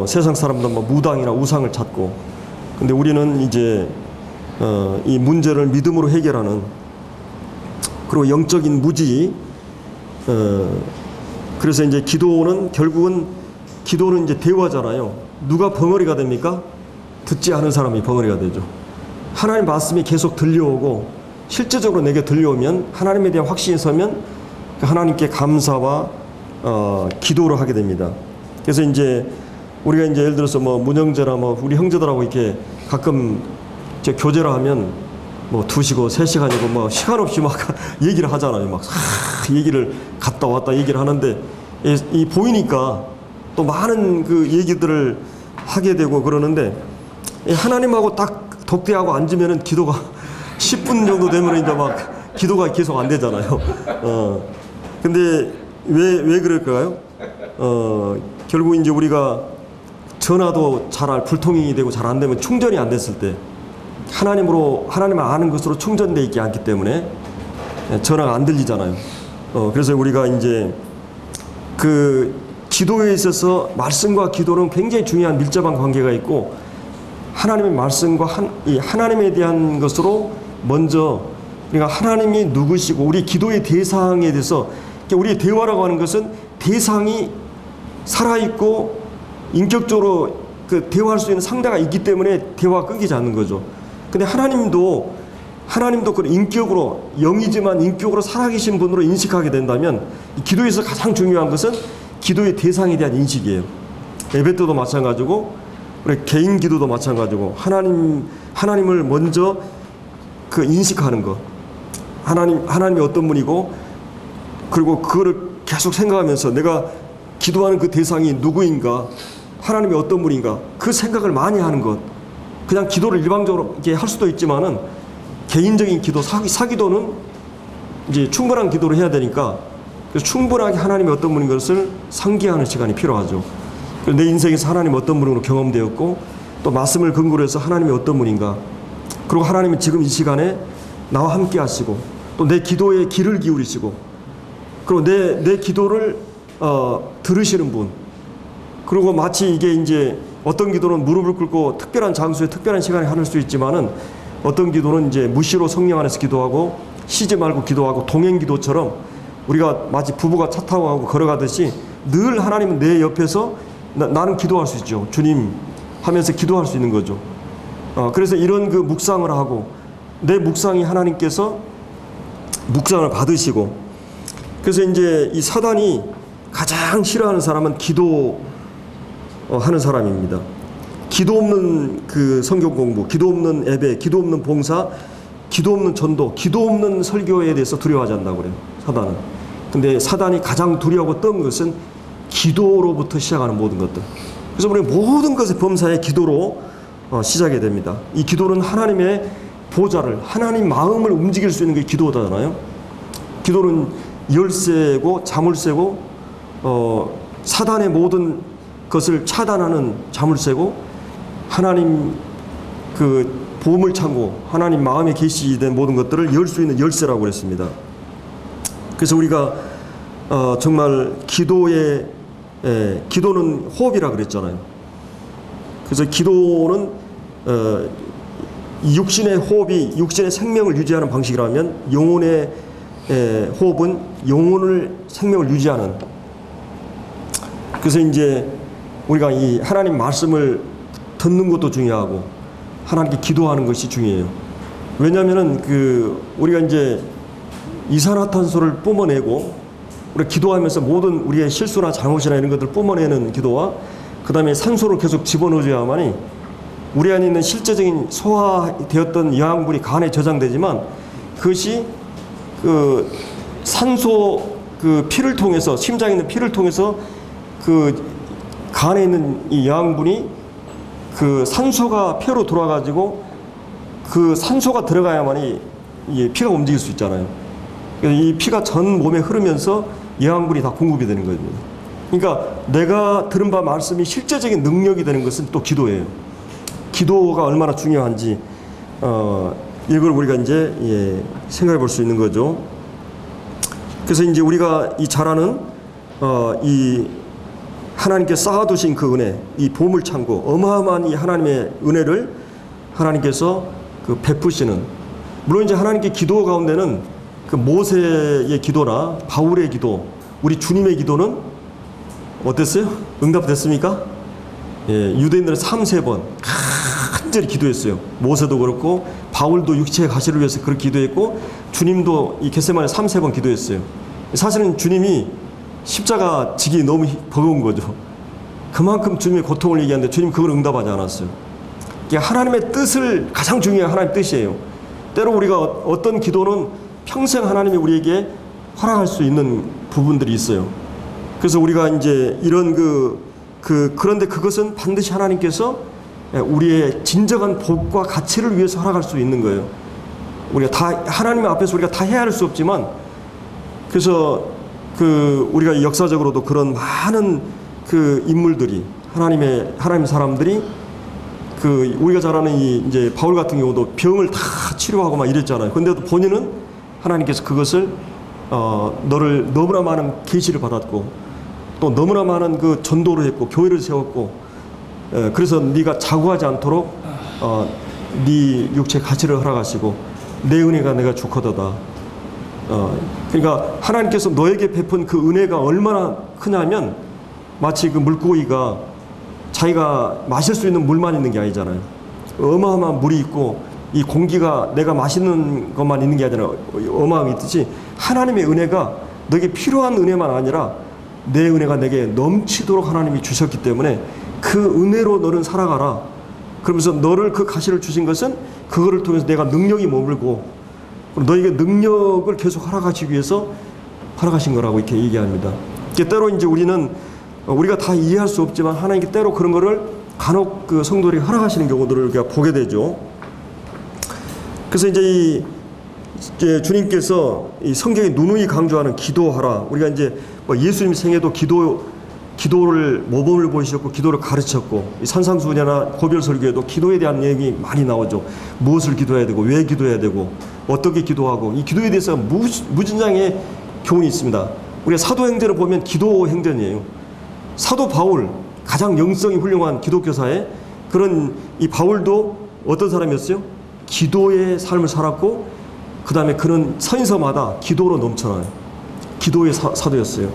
세상 사람도 뭐 무당이나 우상을 찾고, 근데 우리는 이제 이 문제를 믿음으로 해결하는, 그리고 영적인 무지, 그래서 이제 기도는 결국은 기도는 이제 대화잖아요. 누가 벙어리가 됩니까? 듣지 않은 사람이 벙어리가 되죠. 하나님 말씀이 계속 들려오고 실제적으로 내게 들려오면, 하나님에 대한 확신이 서면 하나님께 감사와 기도를 하게 됩니다. 그래서 이제 우리가 이제 예를 들어서 뭐 문형제나 뭐 우리 형제들하고 이렇게 가끔 이제 교제를 하면 뭐 2시고 3시간이고 뭐 시간 없이 막 얘기를 하잖아요. 막 얘기를 갔다 왔다 얘기를 하는데, 이 보이니까 또 많은 그 얘기들을 하게 되고 그러는데, 하나님하고 딱 독대하고 앉으면은 기도가 10분 정도 되면 이제 막 기도가 계속 안 되잖아요. 근데 왜 그럴까요? 결국 이제 우리가 전화도 잘 불통이 되고 잘 안 되면, 충전이 안 됐을 때 하나님을 아는 것으로 충전되어 있지 않기 때문에 전화가 안 들리잖아요. 그래서 우리가 이제 그 기도에 있어서 말씀과 기도는 굉장히 중요한 밀접한 관계가 있고, 하나님의 말씀과 이 하나님에 대한 것으로 먼저, 그러니까 하나님이 누구시고 우리 기도의 대상에 대해서, 우리의 대화라고 하는 것은 대상이 살아있고 인격적으로 그 대화할 수 있는 상대가 있기 때문에 대화가 끊기지 않는 거죠. 근데 하나님도 그 인격으로, 영이지만 인격으로 살아계신 분으로 인식하게 된다면, 이 기도에서 가장 중요한 것은 기도의 대상에 대한 인식이에요. 예배 때도 마찬가지고 우리 개인 기도도 마찬가지고, 하나님을 먼저 그 인식하는 것, 하나님이 어떤 분이고, 그리고 그거를 계속 생각하면서 내가 기도하는 그 대상이 누구인가, 하나님이 어떤 분인가, 그 생각을 많이 하는 것. 그냥 기도를 일방적으로 이렇게 할 수도 있지만은, 개인적인 기도, 사기도는 이제 충분한 기도를 해야 되니까, 충분하게 하나님이 어떤 분인 것을 상기하는 시간이 필요하죠. 내 인생에서 하나님이 어떤 분으로 경험되었고, 또 말씀을 근거로 해서 하나님이 어떤 분인가, 그리고 하나님이 지금 이 시간에 나와 함께 하시고, 또 내 기도에 귀를 기울이시고, 그리고 내 기도를 들으시는 분, 그리고 마치 이게 이제 어떤 기도는 무릎을 꿇고 특별한 장소에 특별한 시간에 하는 수 있지만은, 어떤 기도는 이제 무시로 성령 안에서 기도하고 쉬지 말고 기도하고 동행 기도처럼, 우리가 마치 부부가 차 타고 가고 걸어가듯이 늘 하나님은 내 옆에서 나는 기도할 수 있죠. 주님 하면서 기도할 수 있는 거죠. 그래서 이런 그 묵상을 하고, 내 묵상이 하나님께서 묵상을 받으시고, 그래서 이제 이 사단이 가장 싫어하는 사람은 기도하는 사람입니다. 기도 없는 그 성경 공부, 기도 없는 예배, 기도 없는 봉사, 기도 없는 전도, 기도 없는 설교에 대해서 두려워하지 않는다고 그래요, 사단은. 근데 사단이 가장 두려워하고 떤 것은 기도로부터 시작하는 모든 것들. 그래서 우리 모든 것의 범사에 기도로 시작이 됩니다. 이 기도는 하나님의 보좌를, 하나님 마음을 움직일 수 있는 게 기도잖아요. 기도는 열쇠고 자물쇠고, 사단의 모든 것을 차단하는 자물쇠고, 하나님 그 보물 창고, 하나님 마음에 계시된 모든 것들을 열 수 있는 열쇠라고 그랬습니다. 그래서 우리가 정말 기도는 호흡이라 그랬잖아요. 그래서 기도는 육신의 호흡이 육신의 생명을 유지하는 방식이라면, 영혼의 호흡은 영혼을 생명을 유지하는. 그래서 이제 우리가 이 하나님 말씀을 듣는 것도 중요하고 하나님께 기도하는 것이 중요해요. 왜냐하면은 우리가 이제 이산화탄소를 뿜어내고, 우리가 기도하면서 모든 우리의 실수나 잘못이나 이런 것들을 뿜어내는 기도와, 그 다음에 산소를 계속 집어넣어줘야만이 우리 안에 있는 실제적인 소화되었던 영양분이 간에 저장되지만, 그것이 그 산소 피를 통해서, 심장에 있는 피를 통해서 간에 있는 이 영양분이 산소가 폐로 돌아가지고 산소가 들어가야만이 이 피가 움직일 수 있잖아요. 그래서 이 피가 전 몸에 흐르면서 영양분이 다 공급이 되는 겁니다. 그러니까 내가 들은 바 말씀이 실제적인 능력이 되는 것은 또 기도예요. 기도가 얼마나 중요한지 이걸 우리가 이제 생각해 볼 수 있는 거죠. 그래서 이제 우리가 이 잘 아는 이 하나님께 쌓아두신 그 은혜, 이 보물 창고, 어마어마한 이 하나님의 은혜를 하나님께서 그 베푸시는, 물론 이제 하나님께 기도 가운데는 그 모세의 기도나 바울의 기도, 우리 주님의 기도는 어땠어요? 응답됐습니까? 유대인들은 3-4번 간절히 기도했어요. 모세도 그렇고 바울도 육체의 가시를 위해서 그렇게 기도했고 주님도 이 겟세마네 3-4번 기도했어요. 사실은 주님이 십자가 지기 너무 버거운 거죠. 그만큼 주님의 고통을 얘기하는데 주님 그걸 응답하지 않았어요. 하나님의 뜻을, 가장 중요한 하나님의 뜻이에요. 때로 우리가 어떤 기도는 평생 하나님이 우리에게 허락할 수 있는 부분들이 있어요. 그래서 우리가 이제 이런 그런데 그것은 반드시 하나님께서 우리의 진정한 복과 가치를 위해서 허락할 수 있는 거예요. 우리가 다 하나님 앞에서 우리가 다 헤아릴 수 없지만, 그래서 우리가 역사적으로도 그런 많은 인물들이 하나님 사람들이 우리가 잘 아는 이제 바울 같은 경우도 병을 다 치료하고 막 이랬잖아요. 근데도 본인은 하나님께서 그것을 너를 너무나 많은 계시를 받았고 또 너무나 많은 그 전도를 했고 교회를 세웠고, 그래서 네가 자고하지 않도록 네 육체 가치를 허락하시고 내 은혜가 내가 좋거도다. 그러니까 하나님께서 너에게 베푼 그 은혜가 얼마나 크냐면, 마치 그 물고기가 자기가 마실 수 있는 물만 있는 게 아니잖아요. 어마어마한 물이 있고 이 공기가 내가 마시는 것만 있는 게 아니라 어마어마하게 있듯이, 하나님의 은혜가 너에게 필요한 은혜만 아니라 내 은혜가 내게 넘치도록 하나님이 주셨기 때문에 그 은혜로 너는 살아가라. 그러면서 너를 그 가시를 주신 것은 그거를 통해서 내가 능력이 머물고 너에게 능력을 계속 허락하시기 위해서 허락하신 거라고 이렇게 얘기합니다. 때로 이제 우리가 다 이해할 수 없지만 하나님께 때로 그런 거를 간혹 그 성도들이 허락하시는 경우들을 우리가 보게 되죠. 그래서 이제 주님께서 이 성경에 누누이 강조하는 기도하라. 우리가 이제 예수님 생애도 기도를 모범을 보이셨고 기도를 가르쳤고, 이 산상수훈이나 고별설교에도 기도에 대한 얘기 많이 나오죠. 무엇을 기도해야 되고 왜 기도해야 되고 어떻게 기도하고, 이 기도에 대해서 무진장의 교훈이 있습니다. 우리가 사도행전을 보면 기도 행전이에요. 사도 바울, 가장 영성이 훌륭한 기독교사의 그런 이 바울도 어떤 사람이었어요? 기도의 삶을 살았고, 그 다음에 그는 서인서마다 기도로 넘쳐나요. 기도의 사도였어요.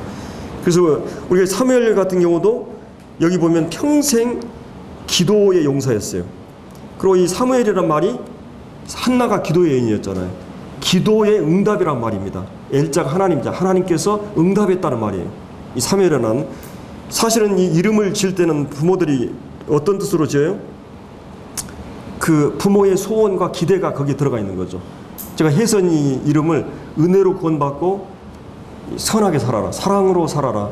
그래서 우리가 사무엘 같은 경우도 여기 보면 평생 기도의 용사였어요. 그리고 이 사무엘이란 말이 한나가 기도의 여인이었잖아요. 기도의 응답이란 말입니다. 엘자가 하나님이자 하나님께서 응답했다는 말이에요. 이 사무엘이라는, 사실은 이 이름을 지을 때는 부모들이 어떤 뜻으로 지어요? 그 부모의 소원과 기대가 거기에 들어가 있는 거죠. 제가 혜선이 이름을 은혜로 구원받고 선하게 살아라, 사랑으로 살아라.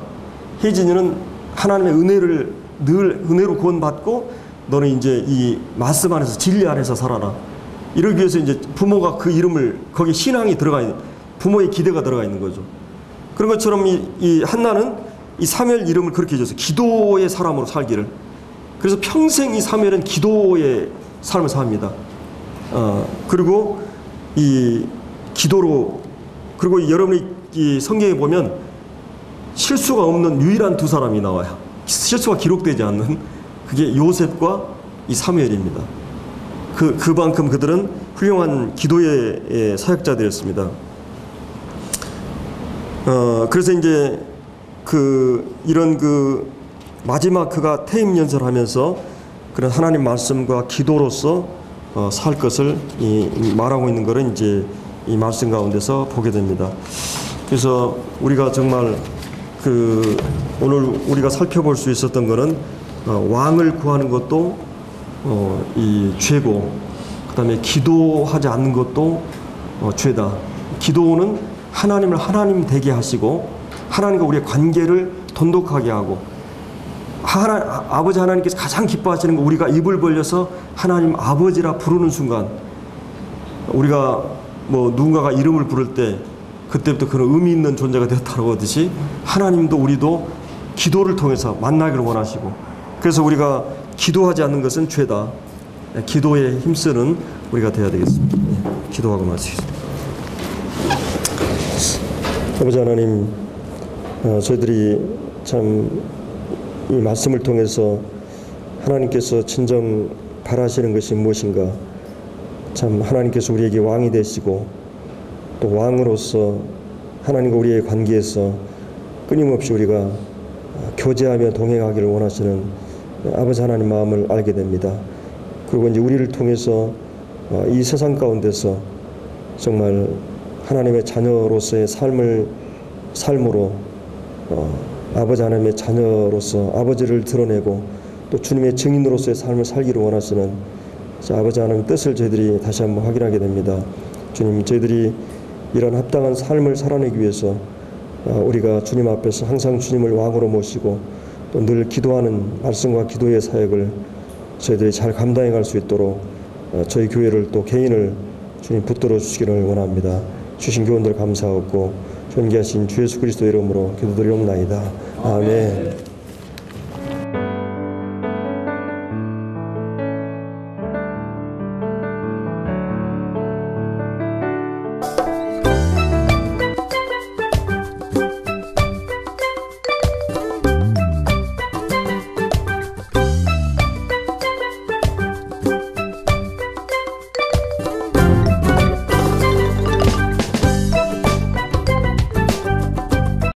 혜진이는 하나님의 은혜를 늘 은혜로 구원받고 너는 이제 이 말씀 안에서 진리 안에서 살아라. 이러기 위해서 이제 부모가 그 이름을, 거기에 신앙이 들어가 있는, 부모의 기대가 들어가 있는 거죠. 그런 것처럼 이 한나는 이 사무엘 이름을 그렇게 해줘서 기도의 사람으로 살기를. 그래서 평생 이 사무엘은 기도의 삶을 삽니다. 그리고 이 기도로, 그리고 여러분이 이 성경에 보면 실수가 없는 유일한 두 사람이 나와요. 실수가 기록되지 않는, 그게 요셉과 이 사무엘입니다. 그만큼 그들은 훌륭한 기도의 사역자들이었습니다. 그래서 이제 이런 마지막 그가 퇴임 연설을 하면서 그런 하나님 말씀과 기도로서 살 것을 말하고 있는 것을 이제 이 말씀 가운데서 보게 됩니다. 그래서 우리가 정말 오늘 우리가 살펴볼 수 있었던 것은 왕을 구하는 것도 이 죄고, 그 다음에 기도하지 않는 것도 죄다. 기도는 하나님을 하나님 되게 하시고 하나님과 우리의 관계를 돈독하게 하고, 아버지 하나님께서 가장 기뻐하시는 거, 우리가 입을 벌려서 하나님 아버지라 부르는 순간, 우리가 누군가가 이름을 부를 때 그때부터 그런 의미 있는 존재가 되었다고 하듯이 하나님도 우리도 기도를 통해서 만나기를 원하시고, 그래서 우리가 기도하지 않는 것은 죄다. 기도에 힘쓰는 우리가 되어야 되겠습니다. 기도하고 마치겠습니다. 아버지 하나님, 저희들이 참 이 말씀을 통해서 하나님께서 진정 바라시는 것이 무엇인가, 참 하나님께서 우리에게 왕이 되시고 또 왕으로서 하나님과 우리의 관계에서 끊임없이 우리가 교제하며 동행하기를 원하시는 아버지 하나님 마음을 알게 됩니다. 그리고 이제 우리를 통해서 이 세상 가운데서 정말 하나님의 자녀로서의 삶으로 아버지 하나님의 자녀로서 아버지를 드러내고 또 주님의 증인으로서의 삶을 살기를 원하시는 아버지 하나님의 뜻을 저희들이 다시 한번 확인하게 됩니다. 주님, 저희들이 이런 합당한 삶을 살아내기 위해서 우리가 주님 앞에서 항상 주님을 왕으로 모시고 또 늘 기도하는 말씀과 기도의 사역을 저희들이 잘 감당해 갈 수 있도록 저희 교회를 또 개인을 주님 붙들어 주시기를 원합니다. 주신 교훈들 감사하고 존귀하신 주 예수 그리스도 이름으로 기도드리옵나이다. 아멘.